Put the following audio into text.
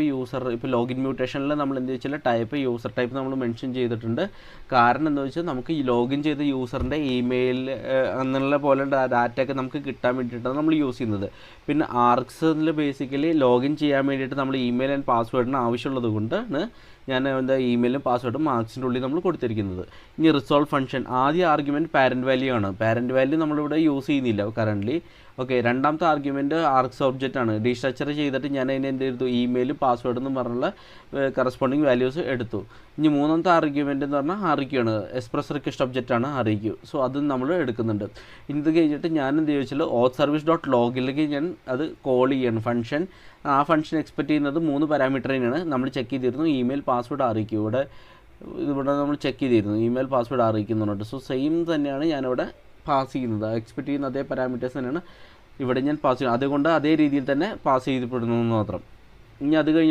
ഇപ്പോൾ ലോഗിൻ മ്യൂട്ടേഷനിൽ നമ്മൾ എന്ത് വെച്ചാൽ യൂസർ ടൈപ്പ് നമ്മൾ മെൻഷൻ ചെയ്തിട്ടുണ്ട്. കാരണം എന്താ വെച്ചാൽ നമുക്ക് ഈ ലോഗിൻ ചെയ്ത യൂസറിൻ്റെ ഇമെയിൽ എന്നുള്ള പോലെ ഡാറ്റയൊക്കെ നമുക്ക് കിട്ടാൻ വേണ്ടിയിട്ടാണ് നമ്മൾ യൂസ് ചെയ്യുന്നത്. പിന്നെ ആർക്സിൽ ബേസിക്കലി ലോഗിൻ ചെയ്യാൻ വേണ്ടിയിട്ട് നമ്മൾ ഇമെയിൽ ആൻഡ് പാസ്വേഡിന് ആവശ്യമുള്ളത് കൊണ്ടാണ് ഞാൻ ഇമെയിലും പാസ്വേഡും മാർക്സിൻ്റെ ഉള്ളിൽ നമ്മൾ കൊടുത്തിരിക്കുന്നത്. ഇനി റിസോൾവ് ഫംഗ്ഷൻ, ആദ്യ ആർഗ്യുമെൻറ്റ് പാരൻറ്റ് വാല്യൂ ആണ്. പാരൻറ്റ് വാല്യൂ നമ്മളിവിടെ യൂസ് ചെയ്യുന്നില്ല കറൻ്റ്ലി. ഓക്കെ, രണ്ടാമത്തെ ആർഗ്യുമെൻറ്റ് ആർക്സ് ഒബ്ജക്റ്റ് ആണ്. ഡീസ്ട്രക്ചർ ചെയ്തിട്ട് ഞാൻ അതിന് എന്ത് ചെയ്തു, ഇമെയിലും പാസ്വേഡ് എന്ന് പറഞ്ഞുള്ള കറസ്പോണ്ടിങ് വാല്യൂസ് എടുത്തു. ഇനി മൂന്നാമത്തെ ആർഗ്യുമെൻറ്റ് എന്ന് പറഞ്ഞാൽ അറിയിക്കുകയാണ്, എക്സ്പ്രസ് റിക്വസ്റ്റ് ഒബ്ജക്റ്റ് ആണ് അറിയിക്കൂ. സോ അത് നമ്മൾ എടുക്കുന്നുണ്ട്. ഇത് കഴിഞ്ഞിട്ട് ഞാൻ എന്ത് ചോദിച്ചാൽ ഓത്ത് സർവീസ് ഡോട്ട് ലോഗിലേക്ക് ഞാൻ അത് കോൾ ചെയ്യണം ഫംഗ്ഷൻ. ആ ഫംഗ്ഷൻ എക്സ്പെക്ട് ചെയ്യുന്നത് 3 പാരാമീറ്ററിനാണ്. നമ്മൾ ചെക്ക് ചെയ്തിരുന്നു ഇമെയിൽ പാസ്വേഡ് അറിയിക്കും. ഇവിടെ നമ്മൾ ചെക്ക് ചെയ്തിരുന്നു ഇമെയിൽ പാസ്വേഡ് അറിയിക്കുന്നുണ്ട്. സോ സെയിം തന്നെയാണ് ഞാനിവിടെ പാസ് ചെയ്യുന്നത്. എക്സ്പെക്ട് ചെയ്യുന്ന അതേ പാരാമീറ്റേഴ്സ് തന്നെയാണ് ഇവിടെ ഞാൻ പാസ് ചെയ്യുന്നത്. അതുകൊണ്ട് അതേ രീതിയിൽ തന്നെ പാസ് ചെയ്യപ്പെടുന്നു എന്ന് മാത്രം. ഇനി അത് കഴിഞ്ഞ്